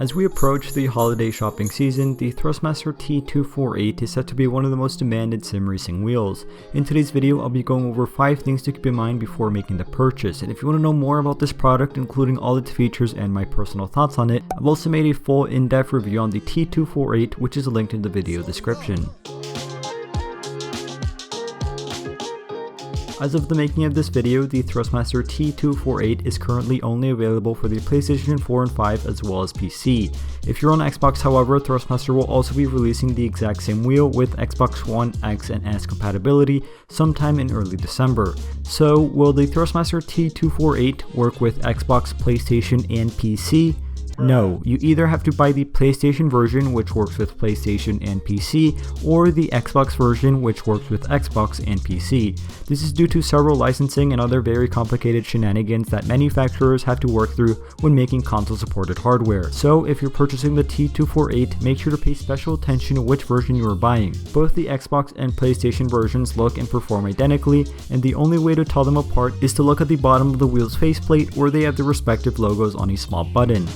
As we approach the holiday shopping season, the Thrustmaster T248 is set to be one of the most demanded sim racing wheels. In today's video, I'll be going over 5 things to keep in mind before making the purchase, and if you want to know more about this product, including all its features and my personal thoughts on it, I've also made a full in-depth review on the T248, which is linked in the video description. As of the making of this video, the Thrustmaster T248 is currently only available for the PlayStation 4 and 5 as well as PC. If you're on Xbox, however, Thrustmaster will also be releasing the exact same wheel with Xbox One, X, and S compatibility sometime in early December. So, will the Thrustmaster T248 work with Xbox, PlayStation, and PC? No, you either have to buy the PlayStation version, which works with PlayStation and PC, or the Xbox version, which works with Xbox and PC. This is due to several licensing and other very complicated shenanigans that manufacturers have to work through when making console-supported hardware. So if you're purchasing the T248, make sure to pay special attention to which version you are buying. Both the Xbox and PlayStation versions look and perform identically, and the only way to tell them apart is to look at the bottom of the wheel's faceplate where they have the respective logos on a small button.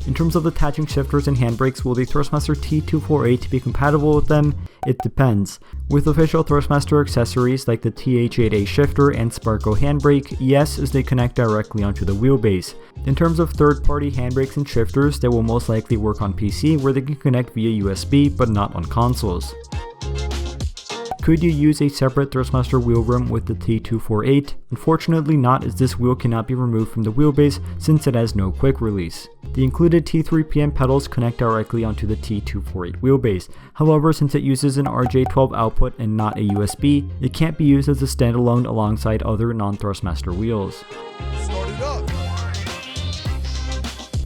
In terms of attaching shifters and handbrakes, will the Thrustmaster T248 be compatible with them? It depends. With official Thrustmaster accessories like the TH8A shifter and Sparko handbrake, yes, as they connect directly onto the wheelbase. In terms of third-party handbrakes and shifters, they will most likely work on PC where they can connect via USB but not on consoles. Could you use a separate Thrustmaster wheel rim with the T248? Unfortunately not, as this wheel cannot be removed from the wheelbase since it has no quick release. The included T3PM pedals connect directly onto the T248 wheelbase. However, since it uses an RJ12 output and not a USB, it can't be used as a standalone alongside other non-Thrustmaster wheels. Start it up.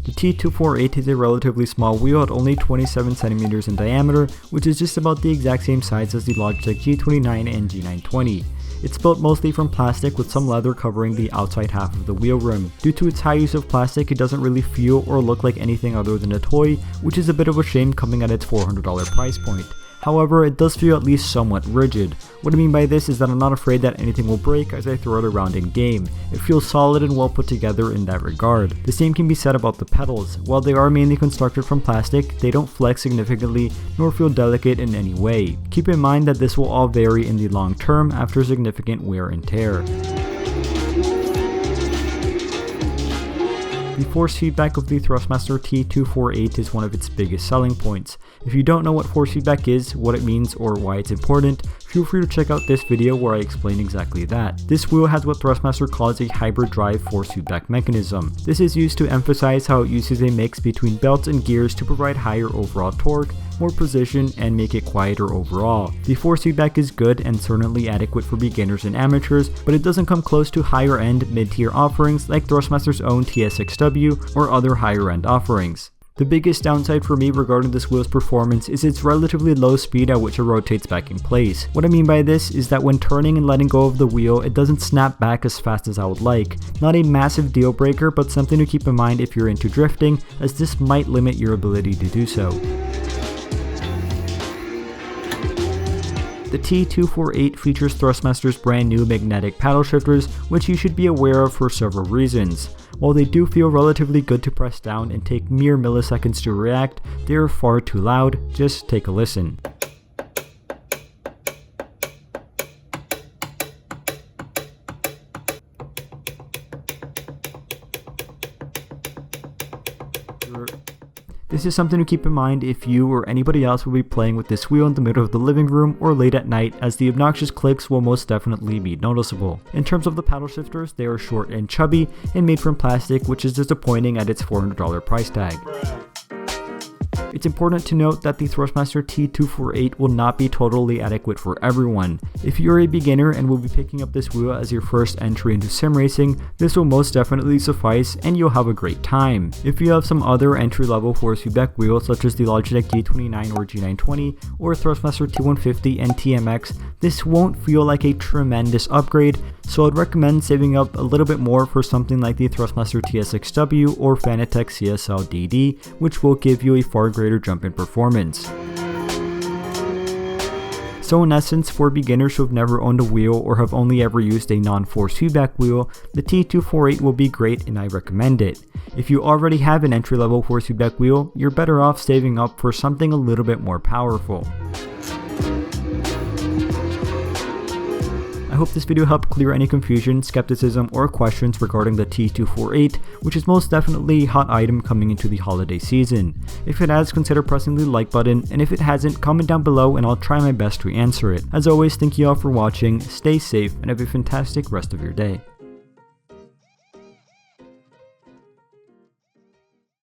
The T248 is a relatively small wheel at only 27cm in diameter, which is just about the exact same size as the Logitech G29 and G920. It's built mostly from plastic with some leather covering the outside half of the wheel rim. Due to its high use of plastic, it doesn't really feel or look like anything other than a toy, which is a bit of a shame coming at its $400 price point. However, it does feel at least somewhat rigid. What I mean by this is that I'm not afraid that anything will break as I throw it around in game. It feels solid and well put together in that regard. The same can be said about the pedals. While they are mainly constructed from plastic, they don't flex significantly nor feel delicate in any way. Keep in mind that this will all vary in the long term after significant wear and tear. The force feedback of the Thrustmaster T248 is one of its biggest selling points. If you don't know what force feedback is, what it means, or why it's important, feel free to check out this video where I explain exactly that. This wheel has what Thrustmaster calls a hybrid drive force feedback mechanism. This is used to emphasize how it uses a mix between belts and gears to provide higher overall torque, more precision, and make it quieter overall. The force feedback is good and certainly adequate for beginners and amateurs, but it doesn't come close to higher end mid-tier offerings like Thrustmaster's own TS6W or other higher end offerings. The biggest downside for me regarding this wheel's performance is its relatively low speed at which it rotates back in place. What I mean by this is that when turning and letting go of the wheel, it doesn't snap back as fast as I would like. Not a massive deal breaker, but something to keep in mind if you're into drifting, as this might limit your ability to do so. The T248 features Thrustmaster's brand new magnetic paddle shifters, which you should be aware of for several reasons. While they do feel relatively good to press down and take mere milliseconds to react, they are far too loud. Just take a listen. This is something to keep in mind if you or anybody else will be playing with this wheel in the middle of the living room or late at night, as the obnoxious clicks will most definitely be noticeable. In terms of the paddle shifters, they are short and chubby and made from plastic, which is disappointing at its $400 price tag. It's important to note that the Thrustmaster T248 will not be totally adequate for everyone. If you're a beginner and will be picking up this wheel as your first entry into sim racing, this will most definitely suffice and you'll have a great time. If you have some other entry-level force feedback wheels such as the Logitech G29 or G920 or Thrustmaster T150 and TMX, this won't feel like a tremendous upgrade, so I'd recommend saving up a little bit more for something like the Thrustmaster TS6W or Fanatec CSL DD, which will give you a far greater jump in performance. So in essence, for beginners who have never owned a wheel or have only ever used a non-force feedback wheel, the T248 will be great and I recommend it. If you already have an entry-level force feedback wheel, you're better off saving up for something a little bit more powerful. I hope this video helped clear any confusion, skepticism, or questions regarding the T248, which is most definitely a hot item coming into the holiday season. If it has, consider pressing the like button, and if it hasn't, comment down below and I'll try my best to answer it. As always, thank you all for watching, stay safe, and have a fantastic rest of your day.